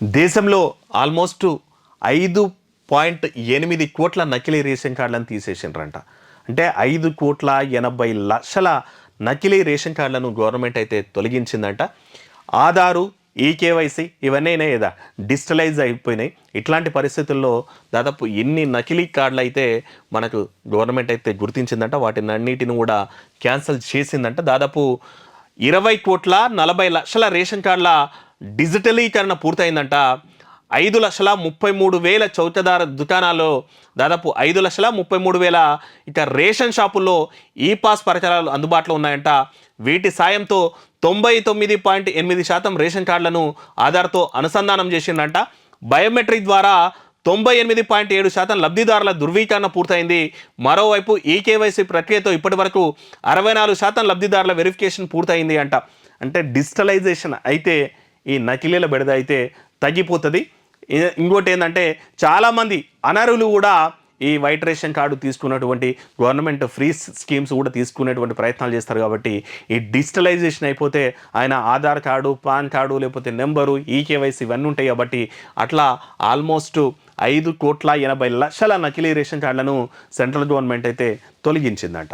దేశంలో ఆల్మోస్ట్ 5.8 కోట్ల నకిలీ రేషన్ కార్డులను తీసేసిండ్రంట. అంటే 5,80,00,000 నకిలీ రేషన్ కార్డులను గవర్నమెంట్ అయితే తొలగించిందంట. ఆధారు, ఈకేవైసీ ఇవన్నీ కదా డిజిటలైజ్ అయిపోయినాయి. ఇట్లాంటి పరిస్థితుల్లో దాదాపు ఎన్ని నకిలీ కార్డులు అయితే మనకు గవర్నమెంట్ అయితే గుర్తించిందంట. వాటిని అన్నిటిని కూడా క్యాన్సిల్ చేసిందంట. దాదాపు 20,40,00,000 రేషన్ కార్డుల డిజిటలీకరణ పూర్తయిందంట. 5,33,000 చౌకధర దుకాణాల్లో దాదాపు 5,33,000 ఇక రేషన్ షాపుల్లో ఈ పాస్ పరికరాలు అందుబాటులో ఉన్నాయంట. వీటి సాయంతో 99.8% రేషన్ కార్డులను ఆధార్తో అనుసంధానం చేసిందంట. బయోమెట్రిక్ ద్వారా 98.7% లబ్ధిదారుల ధృవీకరణ పూర్తయింది. మరోవైపు ఈకేవైసీ ప్రక్రియతో ఇప్పటి వరకు 64% లబ్ధిదారుల వెరిఫికేషన్ పూర్తయింది అంట. అంటే డిజిటలైజేషన్ అయితే ఈ నకిలీల బెడద అయితే తగ్గిపోతుంది. ఇంకోటి ఏంటంటే చాలామంది అనర్హులు కూడా ఈ వైట్ రేషన్ కార్డు తీసుకున్నటువంటి గవర్నమెంట్ ఫ్రీ స్కీమ్స్ కూడా తీసుకునేటువంటి ప్రయత్నాలు చేస్తారు. కాబట్టి ఈ డిజిటలైజేషన్ అయిపోతే ఆయన ఆధార్ కార్డు, పాన్ కార్డు, లేకపోతే నెంబరు, ఈకేవైసీ ఇవన్నీ ఉంటాయి. కాబట్టి అట్లా ఆల్మోస్ట్ 5,80,00,000 నకిలీ రేషన్ కార్డులను సెంట్రల్ గవర్నమెంట్ అయితే తొలగించిందంట.